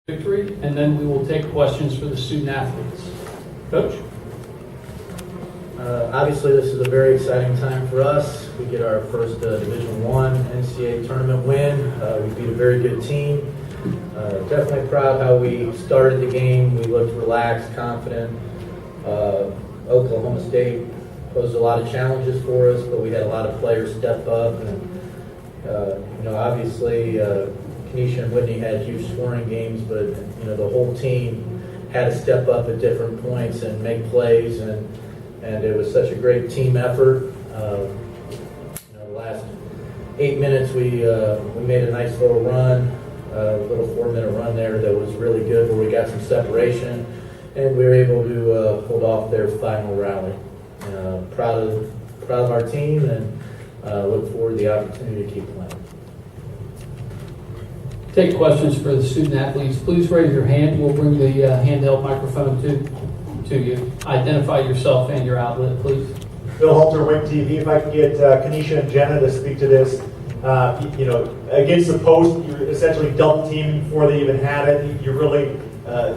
victory, and then we will take questions for the student athletes. Coach? Obviously, this is a very exciting time for us. We get our first Division I NCAA tournament win. We beat a very good team. Definitely proud how we started the game. We looked relaxed, confident. Oklahoma State posed a lot of challenges for us, but we had a lot of players step up. And obviously, Kenesha and Whitney had huge scoring games, but the whole team had to step up at different points and make plays, and it was such a great team effort. The last 8 minutes, we made a nice little run, a little 4-minute run there that was really good, where we got some separation, and we were able to hold off their final rally. Proud of our team, and look forward to the opportunity to keep playing. Take questions for the student athletes. Please raise your hand. We'll bring the handheld microphone to you. Identify yourself and your outlet, please. Bill Halter, WIN TV. If I could get Kenesha and Jenna to speak to this. Against the post, you're essentially double teaming before they even had it. You really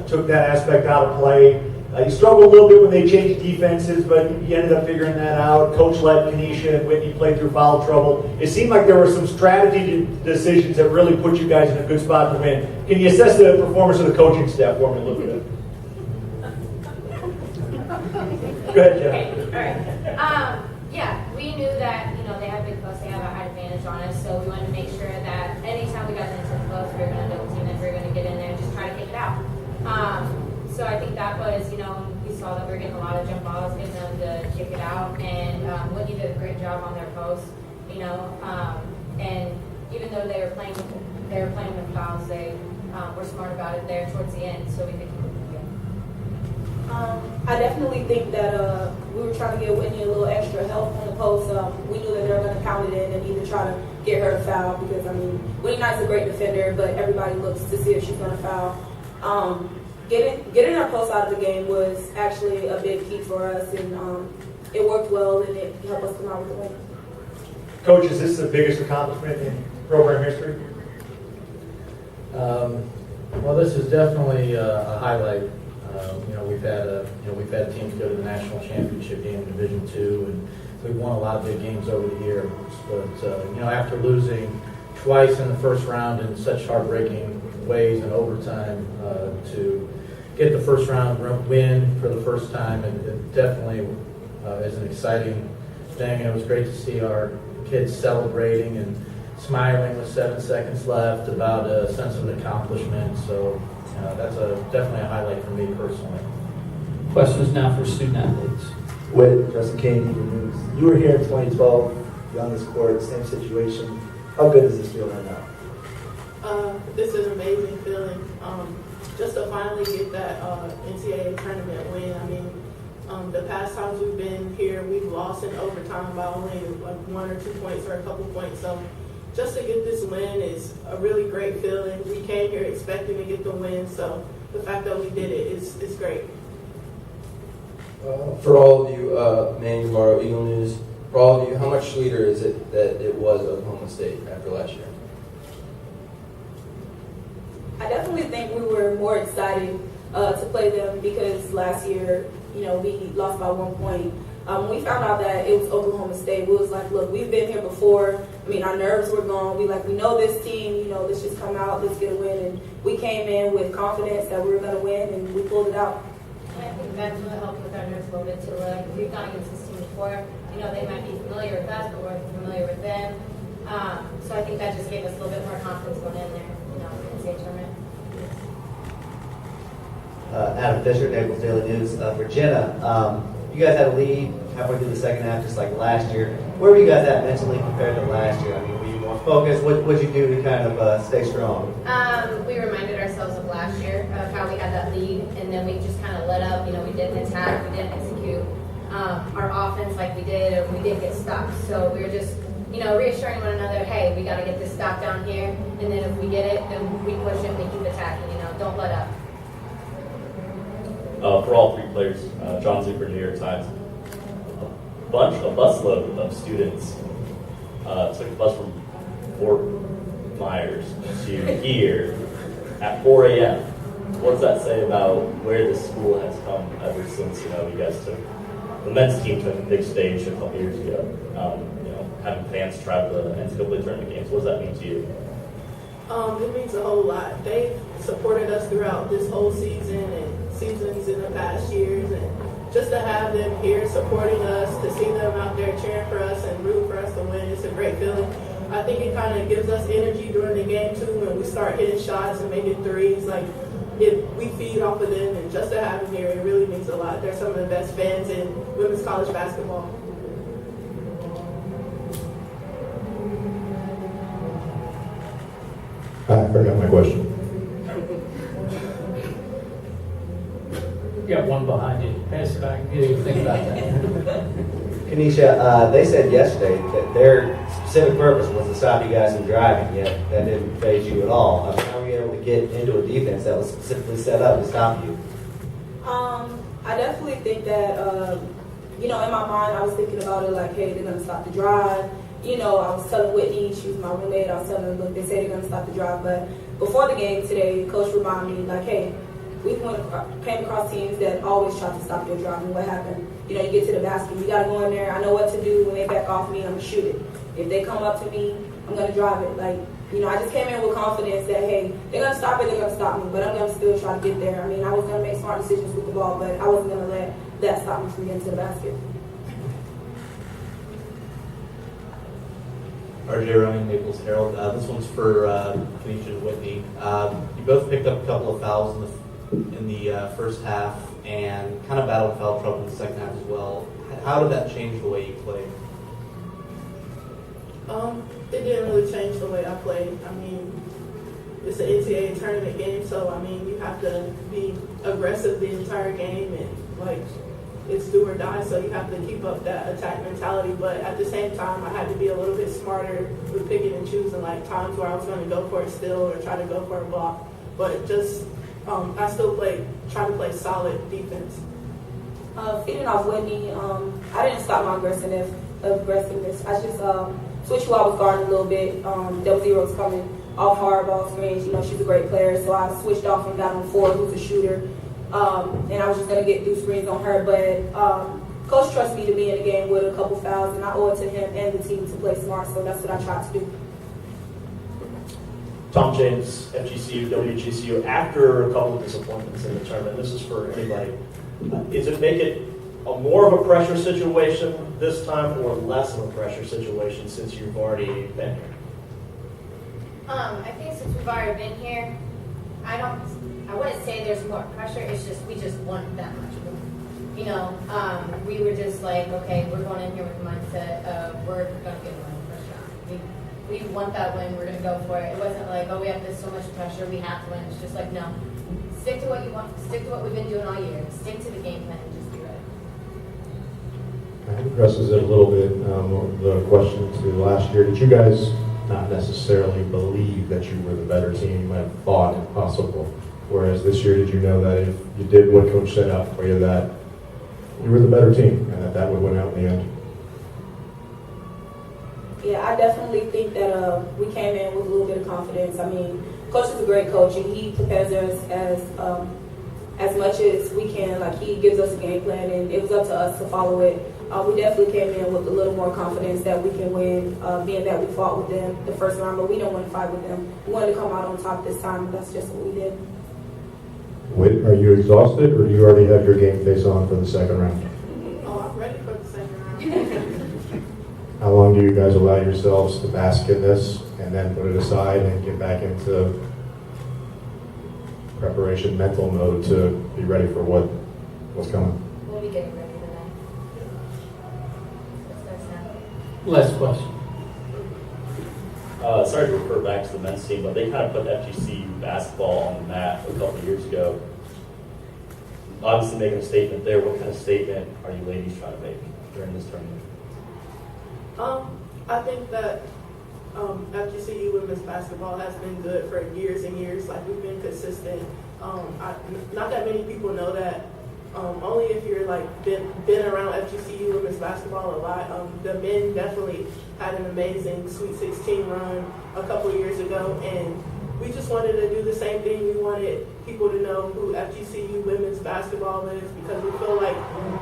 took that aspect out of play. You struggled a little bit when they changed defenses, but you ended up figuring that out. Coach let Kenesha and Whitney play through foul trouble. It seemed like there were some strategy decisions that really put you guys in a good spot to win. Can you assess the performance of the coaching staff for me a little bit? Go ahead, Jenna. Okay, all right. We knew that they have big posts, they have a high advantage on us, so we wanted to make sure that anytime we got into the post, we were going to double team it, we were going to get in there and just try to kick it out. So I think that was, we saw that we were getting a lot of jump balls, getting them to kick it out, and Whitney did a great job on their post, and even though they were playing with fouls, they were smart about it there towards the end, so we could keep it going. I definitely think that we were trying to give Whitney a little extra help on the post. We knew that they were going to count it in and either try to get her to foul, because Whitney Knight's a great defender, but everybody looks to see if she's going to foul. Getting our post out of the game was actually a big key for us, and it worked well, and it helped us come out with the win. Coach, is this the biggest accomplishment in program history? Well, this is definitely a highlight. We've had teams go to the national championship game in Division II, and we've won a lot of big games over the years. But after losing twice in the first round in such heartbreaking ways in overtime, to get the first round win for the first time, it definitely is an exciting thing. And it was great to see our kids celebrating and smiling with 7 seconds left, about a sense of accomplishment. So that's definitely a highlight for me personally. Questions now for student athletes. With Justin Kane, Eagle News. You were here in 2012, you're on this court, same situation. How good does this feel right now? This is an amazing feeling. Just to finally get that NCAA tournament win. The past times we've been here, we've lost in overtime by only like 1 or 2 points or a couple points. So just to get this win is a really great feeling. We came here expecting to get the win, so the fact that we did it is great. For all of you, Manny Navarro, Eagle News, for all of you, how much sweeter is it that it was Oklahoma State after last year? I definitely think we were more excited to play them, because last year, we lost by 1 point. When we found out that it was Oklahoma State, we was like, look, we've been here before. Our nerves were gone. We know this team, let's just come out, let's get a win. And we came in with confidence that we were going to win, and we pulled it out. And I think that's what helped with our nerves a little bit too. We've gone against this team before. They might be familiar with us, but we're familiar with them. So I think that just gave us a little bit more confidence going in there, in the state tournament. Adam Fisher, Naples Daily News. For Jenna, you guys had a lead halfway through the second half, just like last year. Where were you guys at mentally compared to last year? Were you more focused? What did you do to kind of stay strong? We reminded ourselves of last year, of how we had that lead, and then we just kind of let up. We didn't attack, we didn't execute our offense like we did, and we didn't get stopped. So we were just, reassuring one another, hey, we got to get this stop down here, and then if we get it, then we push it, we keep attacking. Don't let up. For all 3 players, John Zucker, New York Times. A busload of students took a bus from Fort Myers to here at 4 a.m. what does that say about where the school has come ever since, you guys took, the men's team took a big stage a couple years ago? Having fans travel to NCAA tournament games, what does that mean to you? It means a whole lot. They've supported us throughout this whole season and seasons in the past years, and just to have them here supporting us, to see them out there cheering for us and rooting for us to win, it's a great feeling. I think it kind of gives us energy during the game too when we start hitting shots and making threes. Like, we feed off of them, and just to have them here, it really means a lot. They're some of the best fans in women's college basketball. I forgot my question. You got one behind you. Pass it back. You didn't think about that. Kanisha, they said yesterday that their specific purpose was to stop you guys from driving, yet that didn't phase you at all. I mean, how were you able to get into a defense that was specifically set up to stop you? I definitely think that, in my mind, I was thinking about it like, hey, they're going to stop the drive. I was telling Whitney, she was my roommate, I was telling her, look, they say they're going to stop the drive. But before the game today, Coach reminded me, like, hey, we came across teams that always try to stop your drive. And what happened? You get to the basket, you got to go in there. I know what to do. When they back off me, I'm going to shoot it. If they come up to me, I'm going to drive it. Like, I just came in with confidence that, hey, they're going to stop it, they're going to stop me. But I'm going to still try to get there. I mean, I was going to make smart decisions with the ball, but I wasn't going to let that stop me from getting to the basket. RJ Ryan, Naples Herald. This one's for Kanisha and Whitney. You both picked up a couple of fouls in the first half and kind of battled foul trouble in the second half as well. How did that change the way you played? It didn't really change the way I played. I mean, it's an NCAA tournament game, so you have to be aggressive the entire game, and it's do or die, so you have to keep up that attack mentality. But at the same time, I had to be a little bit smarter with picking and choosing, times where I was going to go for it still or try to go for a block. But just, I still try to play solid defense. Feeding off Whitney, I didn't stop my aggressiveness. I just switched who I was guarding a little bit. Double zeros coming off hard ball screens. She's a great player, so I switched off and got on Ford, who's a shooter. And I was just going to get through screens on her. But Coach trusts me to be in the game with a couple fouls, and I owe it to him and the team to play smart, so that's what I tried to do. Tom James, FGCU, WGCU. After a couple of disappointments in the tournament, this is for anybody, is it make it more of a pressure situation this time or less of a pressure situation since you've already been here? I think since we've already been here, I wouldn't say there's more pressure. It's just we just want that much more. We were just like, okay, we're going in here with the mindset of we're going to get one first round. We want that win. We're going to go for it. It wasn't like, oh, we have this so much pressure. We have to win. It's just like, no, stick to what you want. Stick to what we've been doing all year. Stick to the game plan and just be ready. That addresses it a little bit, the question to last year. Did you guys not necessarily believe that you were the better team? You might have thought it possible. Whereas this year, did you know that if you did what Coach set out for you, that you were the better team and that would win out in the end? Yeah, I definitely think that we came in with a little bit of confidence. I mean, Coach is a great coach, and he prepares us as much as we can. He gives us a game plan, and it was up to us to follow it. We definitely came in with a little more confidence that we can win, being that we fought with them the first round, but we don't want to fight with them. We wanted to come out on top this time, and that's just what we did. Whit, are you exhausted, or do you already have your game face on for the second round? Oh, I'm ready for the second round. How long do you guys allow yourselves to bask in this and then put it aside and get back into preparation mental mode to be ready for what's coming? We'll be getting ready tonight. Last question. Sorry to refer back to the men's team, but they kind of put FGCU basketball on the map a couple of years ago. Obviously making a statement there. What kind of statement are you ladies trying to make during this tournament? I think that FGCU women's basketball has been good for years and years. We've been consistent. Not that many people know that. Only if you're been around FGCU women's basketball a lot. The men definitely had an amazing Sweet 16 run a couple years ago, and we just wanted to do the same thing. We wanted people to know who FGCU women's basketball is because we feel like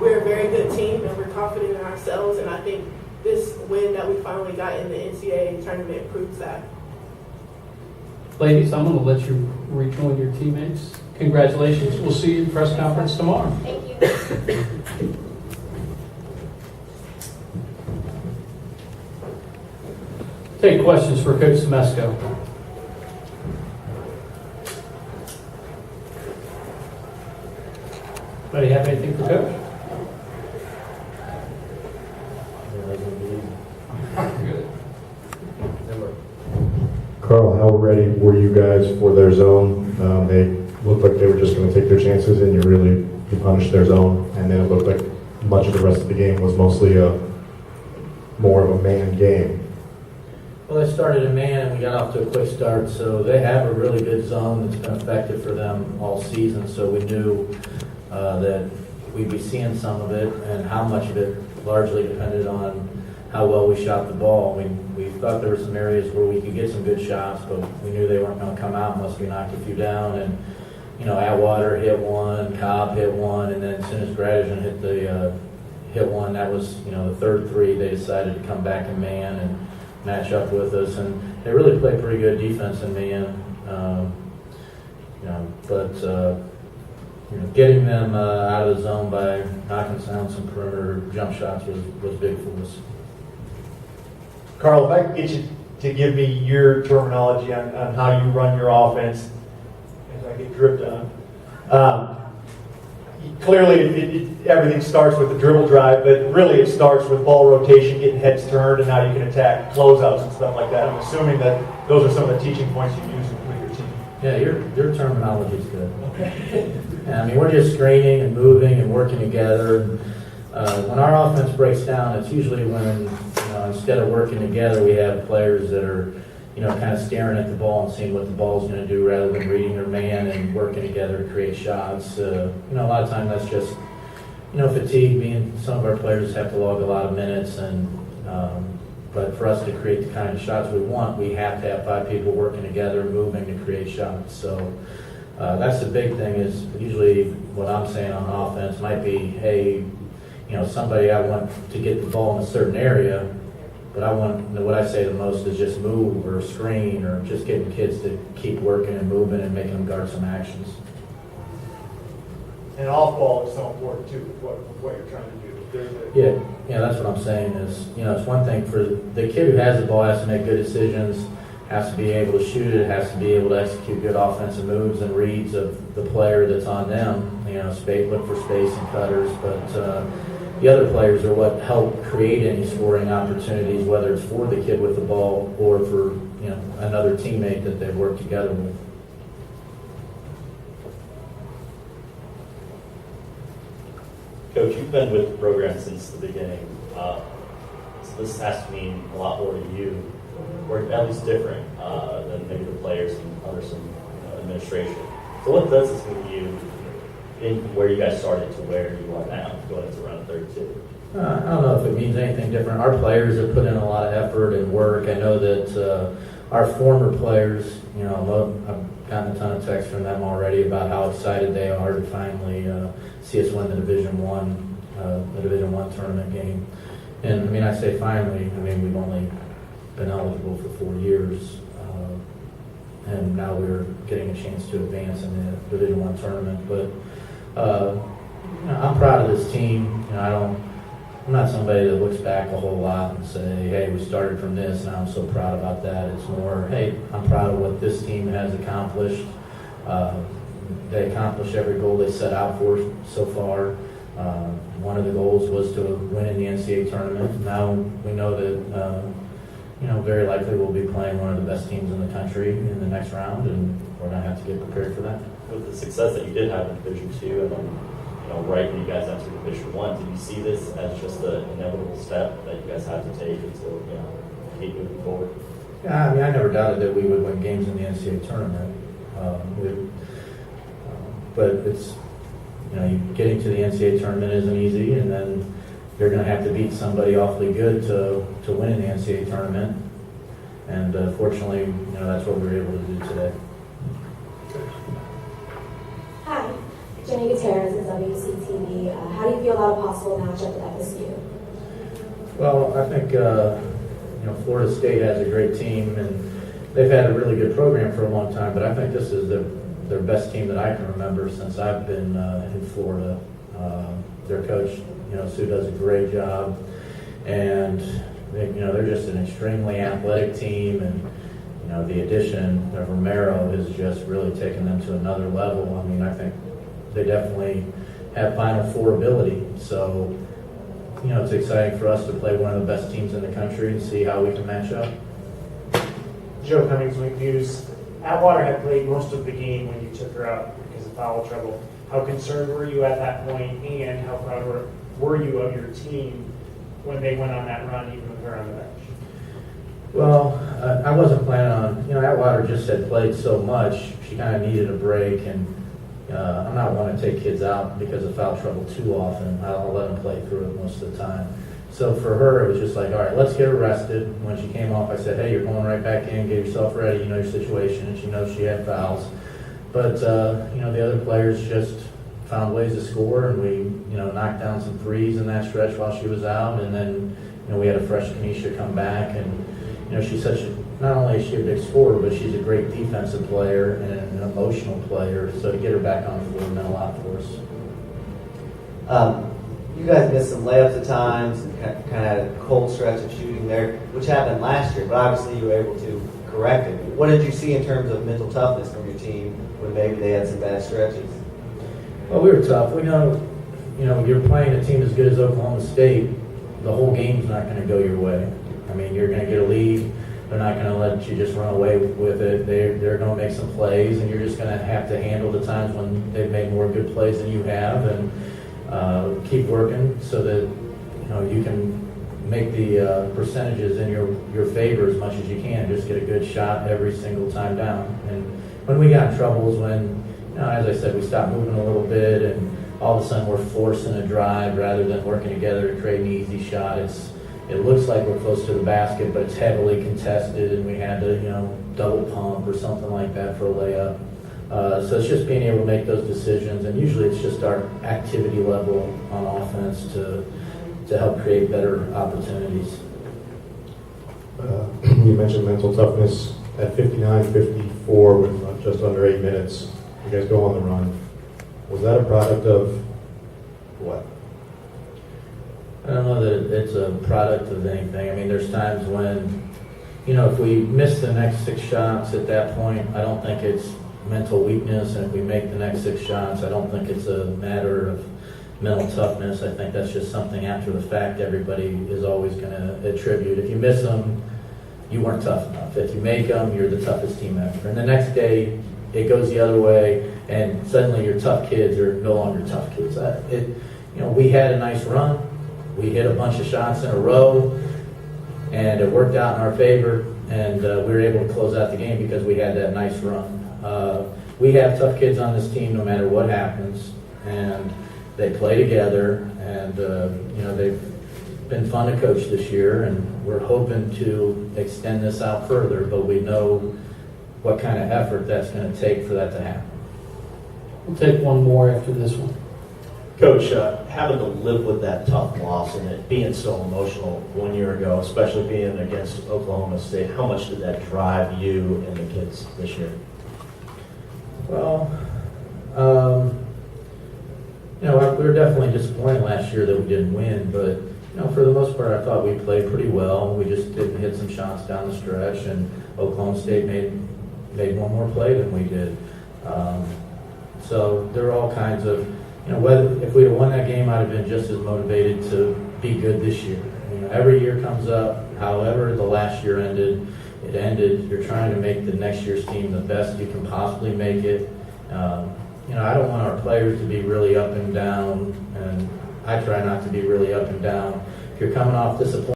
we're a very good team and we're confident in ourselves. And I think this win that we finally got in the NCAA tournament proves that. Ladies, I'm going to let you rejoin your teammates. Congratulations. We'll see you in press conference tomorrow. Thank you. Take questions for Coach Semesco. Anybody have anything for Coach? Good. Carl, how ready were you guys for their zone? They looked like they were just going to take their chances, and you punished their zone, and then it looked like much of the rest of the game was mostly more of a man game. Well, they started in man and we got off to a quick start, so they have a really good zone that's been effective for them all season, so we knew that we'd be seeing some of it, and how much of it largely depended on how well we shot the ball. We thought there were some areas where we could get some good shots, but we knew they weren't going to come out unless we knocked a few down. And Atwater hit one, Cobb hit one, and then as soon as Gradigan hit one, that was the third three. They decided to come back in man and match up with us, and they really played pretty good defense in man. Getting them out of the zone by knocking down some perimeter jump shots was big for us. Carl, if I could get you to give me your terminology on how you run your offense as I get dripped on. Clearly, everything starts with the dribble drive, but really it starts with ball rotation, getting heads turned, and now you can attack closeouts and stuff like that. I'm assuming that those are some of the teaching points you use with your team. Yeah, your terminology is good. Okay. Yeah, we're just screening and moving and working together. When our offense breaks down, it's usually when instead of working together, we have players that are kind of staring at the ball and seeing what the ball's going to do rather than reading their man and working together to create shots. A lot of times that's just fatigue. Being some of our players have to log a lot of minutes, and but for us to create the kind of shots we want, we have to have 5 people working together, moving to create shots. So that's the big thing. Is usually what I'm saying on offense might be, hey, somebody I want to get the ball in a certain area, but what I say the most is just move or screen or just getting kids to keep working and moving and making them guard some actions. And off ball is so important too, what you're trying to do. Yeah, that's what I'm saying is, it's one thing for the kid who has the ball has to make good decisions, has to be able to shoot it, has to be able to execute good offensive moves and reads of the player that's on them, look for space and cutters, but the other players are what help create any scoring opportunities, whether it's for the kid with the ball or for another teammate that they've worked together with. Coach, you've been with the program since the beginning, so this has to mean a lot more to you, or at least different than maybe the players and others in administration. So what does this mean to you in where you guys started to where you are now, going into round 32? I don't know if it means anything different. Our players have put in a lot of effort and work. I know that our former players, I've gotten a ton of texts from them already about how excited they are to finally see us win the Division I tournament game. And I say finally. We've only been eligible for 4 years, and now we're getting a chance to advance in the Division I tournament. But I'm proud of this team. I'm not somebody that looks back a whole lot and say, hey, we started from this and I'm so proud about that. It's more, hey, I'm proud of what this team has accomplished. They accomplished every goal they set out for so far. One of the goals was to win in the NCAA tournament. Now we know that very likely we'll be playing one of the best teams in the country in the next round, and we're going to have to get prepared for that. With the success that you did have in Division II, and then right when you guys entered Division I, did you see this as just an inevitable step that you guys had to take to keep moving forward? Yeah, I never doubted that we would win games in the NCAA tournament. But it's getting to the NCAA tournament isn't easy, and then you're going to have to beat somebody awfully good to win in the NCAA tournament. And fortunately, that's what we were able to do today. Jenny Gutierrez with WCTV. How do you feel about a possible matchup at FSU? Well, I think Florida State has a great team, and they've had a really good program for a long time. But I think this is their best team that I can remember since I've been in Florida. Their coach, Sue, does a great job, and they're just an extremely athletic team, and the addition of Romero has just really taken them to another level. I mean, I think they definitely have Final Four ability. So, it's exciting for us to play one of the best teams in the country and see how we can match up. Joe Cummings, Wink News. Atwater had played most of the game when you took her out because of foul trouble. How concerned were you at that point, and how proud were you of your team when they went on that run, even with her on the bench? Well, I wasn't planning on, Atwater just had played so much, she kind of needed a break, and I'm not one to take kids out because of foul trouble too often. I'll let them play through it most of the time. So for her, it was just like, all right, let's get her rested. When she came off, I said, hey, you're going right back in, get yourself ready, you know your situation, and she knows she had fouls. But, the other players just found ways to score, and we, knocked down some threes in that stretch while she was out, and then, we had a fresh Kenesha come back, and, she's not only is she a big scorer, but she's a great defensive player and an emotional player, so to get her back on the floor meant a lot for us. You guys missed some layups at times and kind of had a cold stretch of shooting there, which happened last year, but obviously you were able to correct it. What did you see in terms of mental toughness from your team when maybe they had some bad stretches? Well, we were tough. We know, you're playing a team as good as Oklahoma State, the whole game's not going to go your way. I mean, you're going to get a lead. They're not going to let you just run away with it. They're going to make some plays, and you're just going to have to handle the times when they've made more good plays than you have, and keep working so that you can make the percentages in your favor as much as you can. Just get a good shot every single time down. And when we got in trouble is when, as I said, we stopped moving a little bit, and all of a sudden we're forcing a drive rather than working together to create an easy shot. It looks like we're close to the basket, but it's heavily contested, and we had to, double pump or something like that for a layup. So it's just being able to make those decisions, and usually it's just our activity level on offense to help create better opportunities. You mentioned mental toughness at 59-54 with just under 8 minutes. You guys go on the run. Was that a product of what? I don't know that it's a product of anything. I mean, there's times when, if we miss the next 6 shots at that point, I don't think it's mental weakness. And if we make the next 6 shots, I don't think it's a matter of mental toughness. I think that's just something after the fact everybody is always going to attribute. If you miss them, you weren't tough enough. If you make them, you're the toughest team ever. And the next day, it goes the other way, and suddenly your tough kids are no longer tough kids. We had a nice run. We hit a bunch of shots in a row, and it worked out in our favor, and we were able to close out the game because we had that nice run. We have tough kids on this team no matter what happens, and they play together, and they've been fun to coach this year, and we're hoping to extend this out further, but we know what kind of effort that's going to take for that to happen. We'll take one more after this one. Coach, having to live with that tough loss and it being so emotional 1 year ago, especially being against Oklahoma State, how much did that drive you and the kids this year? Well, we were definitely disappointed last year that we didn't win, but for the most part, I thought we played pretty well. We just didn't hit some shots down the stretch, and Oklahoma State made one more play than we did. So there are all kinds of, if we'd have won that game, I'd have been just as motivated to be good this year. Every year comes up, however the last year ended, it ended. You're trying to make the next year's team the best you can possibly make it. I don't want our players to be really up and down, and I try not to be really up and down. If you're coming off disappointment,